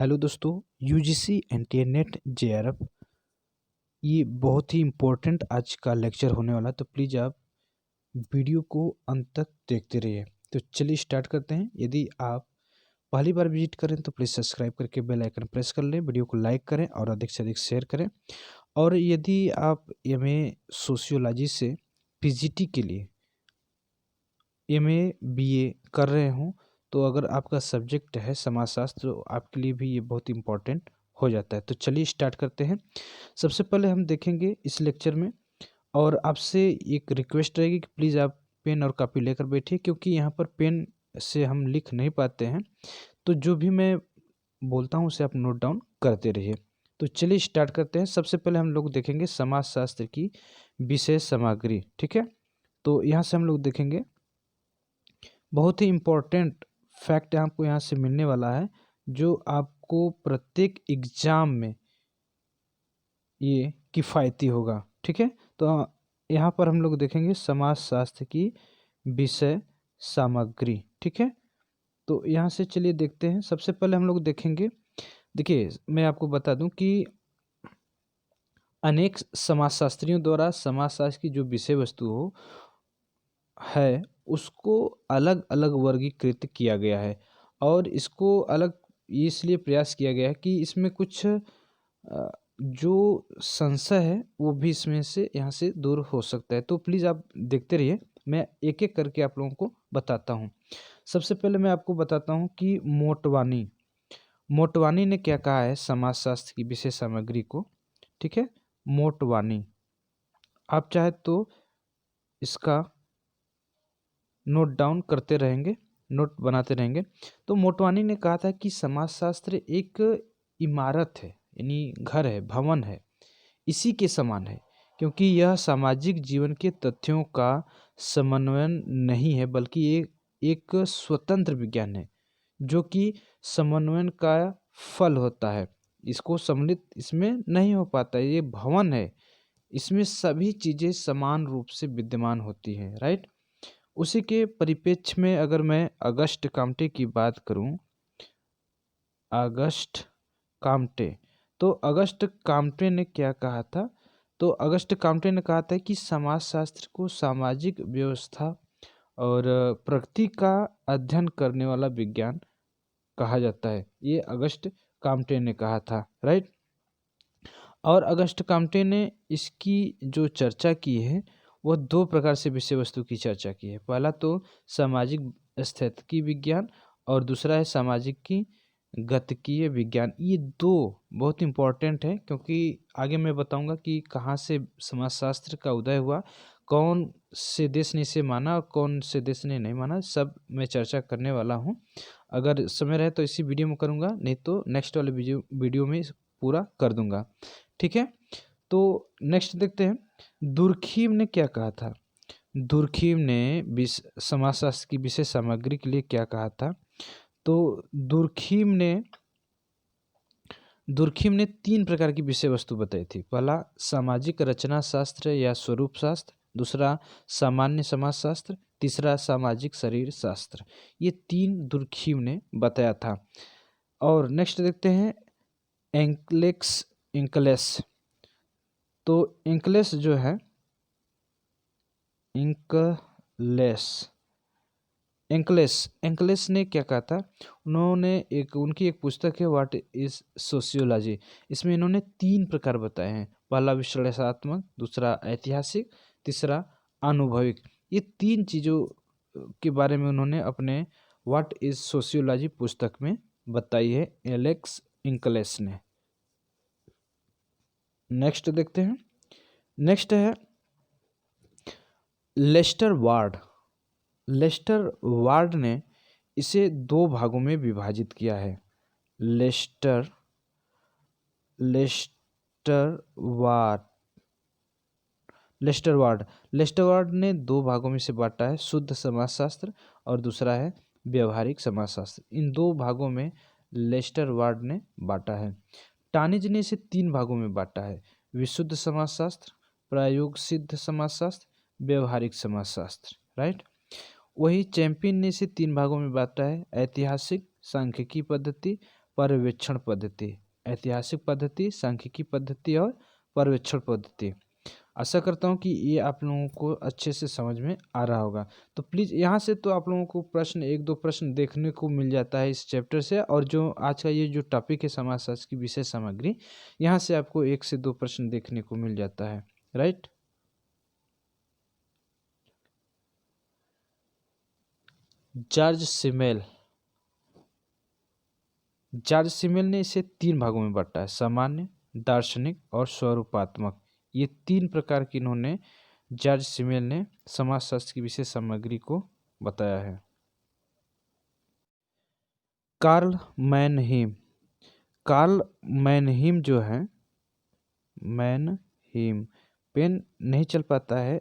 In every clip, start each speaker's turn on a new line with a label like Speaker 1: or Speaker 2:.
Speaker 1: Hello दोस्तों। UGC NTA net JRF ये बहुत ही इम्पोर्टेंट आज का लेक्चर होने वाला है, तो प्लीज़ आप वीडियो को अंत तक देखते रहिए। तो चलिए स्टार्ट करते हैं। यदि आप पहली बार विजिट करें तो प्लीज़ सब्सक्राइब करके बेल आइकन प्रेस कर लें, वीडियो को लाइक करें और अधिक से अधिक शेयर करें। और यदि आप एमए सोशियोलॉजी से पीजीटी के लिए एमए बीए कर रहे हों, तो अगर आपका सब्जेक्ट है समाजशास्त्र तो आपके लिए भी ये बहुत इम्पोर्टेंट हो जाता है। तो चलिए स्टार्ट करते हैं। सबसे पहले हम देखेंगे इस लेक्चर में, और आपसे एक रिक्वेस्ट रहेगी कि प्लीज़ आप पेन और कॉपी लेकर बैठिए, क्योंकि यहाँ पर पेन से हम लिख नहीं पाते हैं। तो जो भी मैं बोलता हूँ उसे आप नोट डाउन करते रहिए। तो चलिए स्टार्ट करते हैं। सबसे पहले हम लोग देखेंगे समाजशास्त्र की विषय सामग्री। ठीक है, तो यहाँ से हम लोग देखेंगे बहुत ही इम्पोर्टेंट फैक्ट आपको यहाँ से मिलने वाला है, जो आपको प्रत्येक एग्जाम में ये किफ़ायती होगा। ठीक है, तो यहाँ पर हम लोग देखेंगे समाजशास्त्र की विषय सामग्री। ठीक है, तो यहाँ से चलिए देखते हैं। सबसे पहले हम लोग देखेंगे, देखिए मैं आपको बता दूं कि अनेक समाजशास्त्रियों द्वारा समाजशास्त्र की जो विषय वस्तु हो है उसको अलग अलग वर्गीकृत किया गया है, और इसको अलग इसलिए प्रयास किया गया है कि इसमें कुछ जो संशय है वो भी इसमें से यहाँ से दूर हो सकता है। तो प्लीज़ आप देखते रहिए, मैं एक एक करके आप लोगों को बताता हूँ। सबसे पहले मैं आपको बताता हूँ कि मोटवानी मोटवानी ने क्या कहा है समाजशास्त्र की विषय सामग्री को। ठीक है, मोटवानी, आप चाहे तो इसका नोट डाउन करते रहेंगे, नोट बनाते रहेंगे। तो मोटवानी ने कहा था कि समाजशास्त्र एक इमारत है, यानी घर है, भवन है, इसी के समान है, क्योंकि यह सामाजिक जीवन के तथ्यों का समन्वयन नहीं है, बल्कि एक स्वतंत्र विज्ञान है जो कि समन्वयन का फल होता है। इसको सम्मिलित इसमें नहीं हो पाता। ये भवन है, इसमें सभी चीज़ें समान रूप से विद्यमान होती हैं। राइट, उसी के परिप्रेक्ष्य में अगर मैं अगस्ट काम्टे की बात करूं, अगस्ट काम्टे, तो अगस्ट काम्टे ने क्या कहा था? तो अगस्ट काम्टे ने कहा था कि समाजशास्त्र को सामाजिक व्यवस्था और प्रकृति का अध्ययन करने वाला विज्ञान कहा जाता है। ये अगस्ट काम्टे ने कहा था। राइट, और अगस्ट काम्टे ने इसकी जो चर्चा की है वह दो प्रकार से विषय वस्तु की चर्चा की है। पहला तो सामाजिक स्थितिकी विज्ञान, और दूसरा है सामाजिक की गतिकीय विज्ञान। ये दो बहुत इंपॉर्टेंट है, क्योंकि आगे मैं बताऊंगा कि कहाँ से समाजशास्त्र का उदय हुआ, कौन से देश ने इसे माना और कौन से देश ने नहीं माना, सब मैं चर्चा करने वाला हूँ। अगर समय रहे तो इसी वीडियो में करूँगा, नहीं तो नेक्स्ट वाले वीडियो में पूरा कर दूंगा। ठीक है, तो नेक्स्ट देखते हैं दुर्खीम ने क्या कहा था। दुर्खीम ने समाजशास्त्र की विशेष सामग्री के लिए क्या कहा था? तो दुर्खीम ने तीन प्रकार की विषय वस्तु बताई थी। पहला सामाजिक रचना शास्त्र या स्वरूप शास्त्र, दूसरा सामान्य समाजशास्त्र, तीसरा सामाजिक शरीर शास्त्र। ये तीन दुर्खीम ने बताया था। और नेक्स्ट देखते हैं इंकलेस। तो इंकलेस जो है, एंकलेस ने क्या कहा था? उन्होंने उनकी एक पुस्तक है व्हाट इज सोशियोलॉजी। इसमें इन्होंने तीन प्रकार बताए हैं। पहला विश्लेषणात्मक, दूसरा ऐतिहासिक, तीसरा अनुभविक। ये तीन चीज़ों के बारे में उन्होंने अपने व्हाट इज सोशियोलॉजी पुस्तक में बताई है एलेक्स इंकलेस ने। नेक्स्ट देखते हैं। नेक्स्ट है लेस्टर वार्ड ने इसे दो भागों में विभाजित किया है। लेस्टर वार्ड लेस्टर वार्ड ने दो भागों में से बांटा है, शुद्ध समाजशास्त्र और दूसरा है व्यवहारिक समाजशास्त्र। इन दो भागों में लेस्टर वार्ड ने बांटा है। टानिज ने इसे तीन भागों में बांटा है, विशुद्ध समाजशास्त्र, प्रायोग सिद्ध समाजशास्त्र, व्यवहारिक समाजशास्त्र। राइट, वही चैंपियन ने इसे तीन भागों में बांटा है, ऐतिहासिक, सांख्यिकी पद्धति, पर्यवेक्षण पद्धति, ऐतिहासिक पद्धति, सांख्यिकी पद्धति और पर्यवेक्षण पद्धति। आशा करता हूँ कि ये आप लोगों को अच्छे से समझ में आ रहा होगा। तो प्लीज़ यहाँ से तो आप लोगों को प्रश्न, एक दो प्रश्न देखने को मिल जाता है इस चैप्टर से, और जो आज का ये जो टॉपिक है समाजशास्त्र की विषय सामग्री, यहाँ से आपको 1 से 2 प्रश्न देखने को मिल जाता है, राइट। जॉर्ज सिमेल ने इसे 3 भागों में बांटा है, सामान्य, दार्शनिक और स्वरूपात्मक। ये 3 प्रकार की इन्होंने, जॉर्ज सिमेल ने समाजशास्त्र की विशेष सामग्री को बताया है। कार्ल मैनहीम जो है, मैनहीम, पेन नहीं चल पाता है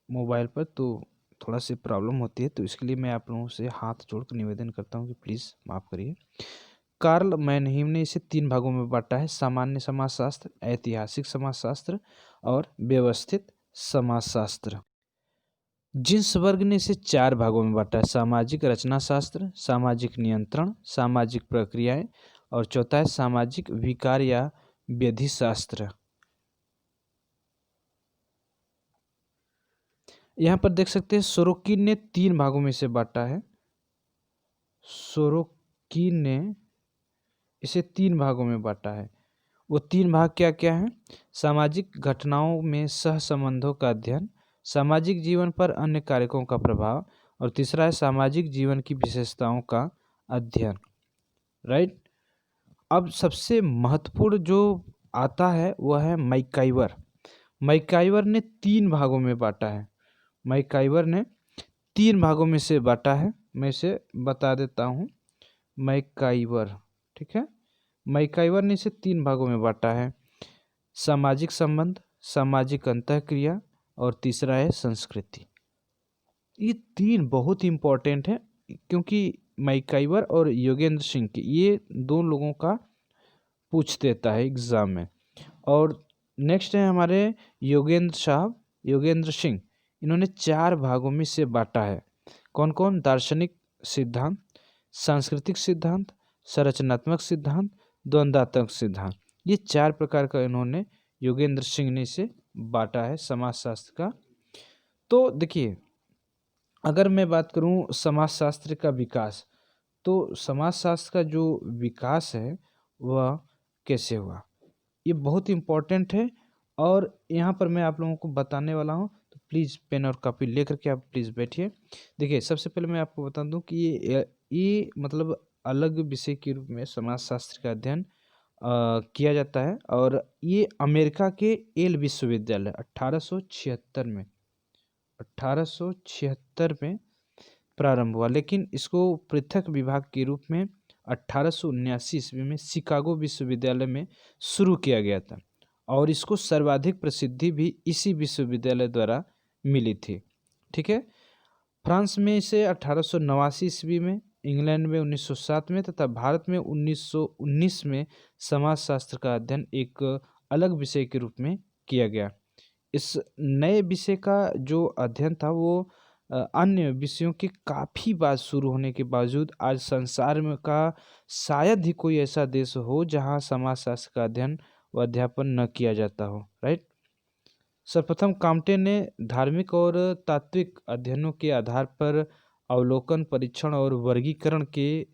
Speaker 1: मोबाइल पर तो थोड़ा सी प्रॉब्लम होती है, तो इसके लिए मैं आप लोगों से हाथ जोड़कर निवेदन करता हूँ कि प्लीज़ माफ़ करिए। कार्ल मैनहीम ने इसे 3 भागों में बांटा है, सामान्य समाजशास्त्र, ऐतिहासिक समाजशास्त्र और व्यवस्थित समाजशास्त्र। जिन्सबर्ग ने इसे 4 भागों में बांटा है, सामाजिक रचना शास्त्र, सामाजिक नियंत्रण, सामाजिक प्रक्रियाएं और चौथा है सामाजिक विकार या विधि शास्त्र। यहाँ पर देख सकते हैं सोरोकिन ने 3 भागों में इसे बांटा है, सोरोकिन ने इसे 3 भागों में बांटा है। वो 3 भाग क्या क्या हैं? सामाजिक घटनाओं में सह संबंधों का अध्ययन, सामाजिक जीवन पर अन्य कारकों का प्रभाव और तीसरा है सामाजिक जीवन की विशेषताओं का अध्ययन, राइट। अब सबसे महत्वपूर्ण जो आता है वह है मैकाइवर। मैकाइवर ने 3 भागों में बांटा है, मैकाइवर ने 3 भागों में से बांटा है। मैं इसे बता देता हूँ, मैकाइवर, ठीक है। मैकाइवर ने इसे 3 भागों में बांटा है, सामाजिक संबंध, सामाजिक अंतःक्रिया और तीसरा है संस्कृति। ये 3 बहुत इंपॉर्टेंट है, क्योंकि मैकाइवर और योगेंद्र सिंह के, ये 2 लोगों का पूछ देता है एग्जाम में। और नेक्स्ट है हमारे योगेंद्र सिंह, इन्होंने 4 भागों में से बांटा है। कौन कौन? दार्शनिक सिद्धांत, सांस्कृतिक सिद्धांत, संरचनात्मक सिद्धांत, द्वंद्वात्मक सिद्धांत। ये 4 प्रकार का इन्होंने, योगेंद्र सिंह ने इसे बांटा है समाजशास्त्र का। तो देखिए, अगर मैं बात करूं समाजशास्त्र का विकास, तो समाजशास्त्र का जो विकास है वह कैसे हुआ, ये बहुत इम्पोर्टेंट है। और यहाँ पर मैं आप लोगों को बताने वाला हूँ, तो प्लीज़ पेन और कॉपी लेकर के आप प्लीज़ बैठिए। देखिए, सबसे पहले मैं आपको बता दूँ कि ये मतलब अलग विषय के रूप में समाजशास्त्र का अध्ययन किया जाता है, और ये अमेरिका के येल विश्वविद्यालय 1876 में प्रारंभ हुआ, लेकिन इसको पृथक विभाग के रूप में 1879 ईस्वी में शिकागो विश्वविद्यालय में शुरू किया गया था, और इसको सर्वाधिक प्रसिद्धि भी इसी विश्वविद्यालय द्वारा मिली थी, ठीक है। फ्रांस में इसे 1889 ईस्वी में, इंग्लैंड में 1907 में तथा भारत में 1919 में समाजशास्त्र का अध्ययन एक अलग विषय के रूप में किया गया। इस नए विषय का जो अध्ययन था वो अन्य विषयों के काफ़ी बाद शुरू होने के बावजूद आज संसार में का शायद ही कोई ऐसा देश हो जहां समाजशास्त्र का अध्ययन व अध्यापन न किया जाता हो, राइट। सर्वप्रथम काम्टे ने धार्मिक और तात्विक अध्ययनों के आधार पर अवलोकन, परीक्षण और वर्गीकरण के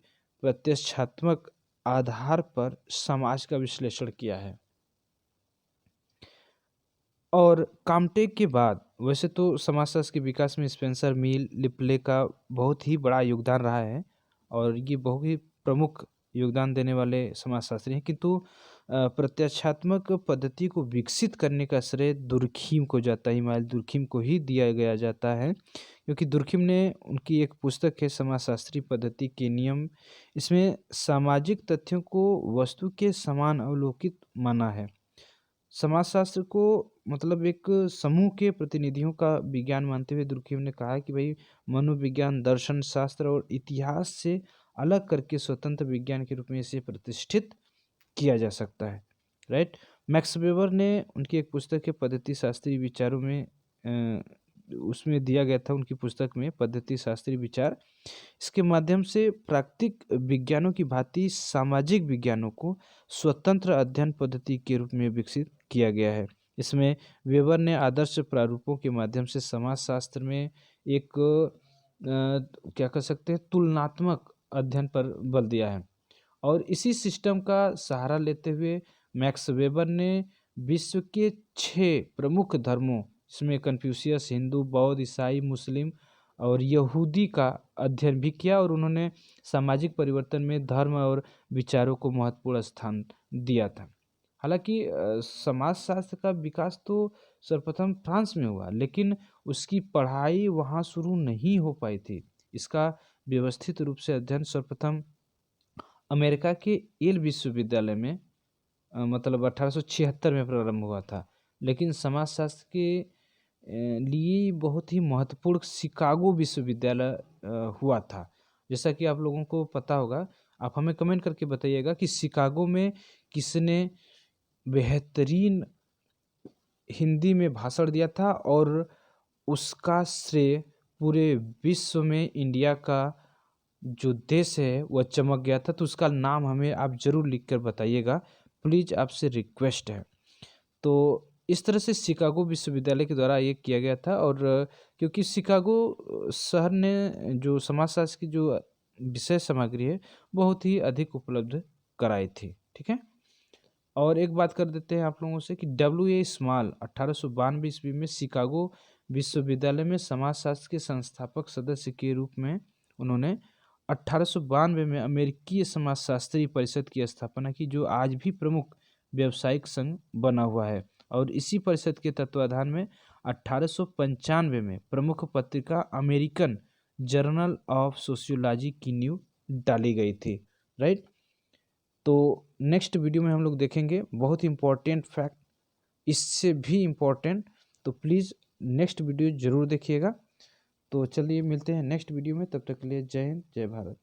Speaker 1: प्रत्यक्षात्मक आधार पर समाज का विश्लेषण किया है। और काम्टे के बाद वैसे तो समाजशास्त्र के विकास में स्पेंसर मिल, लिपले का बहुत ही बड़ा योगदान रहा है, और ये बहुत ही प्रमुख योगदान देने वाले समाजशास्त्री हैं, किंतु प्रत्यक्षात्मक पद्धति को विकसित करने का श्रेय दुर्खिम को जाता है, हिमालय दुर्खिम को ही दिया गया जाता है, क्योंकि दुर्खिम ने, उनकी एक पुस्तक है समाजशास्त्री पद्धति के नियम, इसमें सामाजिक तथ्यों को वस्तु के समान अवलोकित माना है। समाजशास्त्र को मतलब एक समूह के प्रतिनिधियों का विज्ञान मानते हुए दुर्खिम ने कहा कि भाई मनोविज्ञान, दर्शन शास्त्र और इतिहास से अलग करके स्वतंत्र विज्ञान के रूप में इसे प्रतिष्ठित किया जा सकता है, राइट। मैक्स वेबर ने उनकी एक पुस्तक है पद्धति शास्त्रीय विचारों में उसमें दिया गया था उनकी पुस्तक में, पद्धति शास्त्री विचार। इसके माध्यम से प्राकृतिक विज्ञानों की भांति सामाजिक विज्ञानों को स्वतंत्र अध्ययन पद्धति के रूप में विकसित किया गया है। इसमें वेबर ने आदर्श प्रारूपों के माध्यम से समाजशास्त्र में एक क्या कह सकते हैं, तुलनात्मक अध्ययन पर बल दिया है। और इसी सिस्टम का सहारा लेते हुए मैक्स वेबर ने विश्व के 6 प्रमुख धर्मों, इसमें कन्फ्यूशियस, हिंदू, बौद्ध, ईसाई, मुस्लिम और यहूदी का अध्ययन भी किया, और उन्होंने सामाजिक परिवर्तन में धर्म और विचारों को महत्वपूर्ण स्थान दिया था। हालांकि समाजशास्त्र का विकास तो सर्वप्रथम फ्रांस में हुआ, लेकिन उसकी पढ़ाई वहाँ शुरू नहीं हो पाई थी। इसका व्यवस्थित रूप से अध्ययन सर्वप्रथम अमेरिका के येल विश्वविद्यालय में मतलब 1876 में प्रारंभ हुआ था। लेकिन समाजशास्त्र के लिए बहुत ही महत्वपूर्ण शिकागो विश्वविद्यालय हुआ था। जैसा कि आप लोगों को पता होगा, आप हमें कमेंट करके बताइएगा कि शिकागो में किसने बेहतरीन हिंदी में भाषण दिया था, और उसका श्रेय पूरे विश्व में इंडिया का जो देश है वह चमक गया था। तो उसका नाम हमें आप ज़रूर लिख कर बताइएगा, प्लीज़, आपसे रिक्वेस्ट है। तो इस तरह से शिकागो विश्वविद्यालय के द्वारा ये किया गया था। और क्योंकि शिकागो शहर ने जो समाजशास्त्र की जो विषय सामग्री है बहुत ही अधिक उपलब्ध कराई थी। ठीक है। और एक बात कर देते हैं आप लोगों से कि W.A. स्मॉल 1892 ईस्वी में शिकागो विश्वविद्यालय में समाजशास्त्र के संस्थापक सदस्य के रूप में उन्होंने 1892 में अमेरिकी समाजशास्त्री परिषद की स्थापना की, जो आज भी प्रमुख व्यावसायिक संघ बना हुआ है। और इसी परिषद के तत्वाधान में 1895 में प्रमुख पत्रिका अमेरिकन जर्नल ऑफ सोशियोलॉजी की नींव डाली गई थी। राइट। तो नेक्स्ट वीडियो में हम लोग देखेंगे बहुत ही इम्पोर्टेंट फैक्ट, इससे भी इम्पोर्टेंट। तो प्लीज़ नेक्स्ट वीडियो ज़रूर देखिएगा। तो चलिए मिलते हैं नेक्स्ट वीडियो में, तब तक के लिए जय हिंद, जय भारत।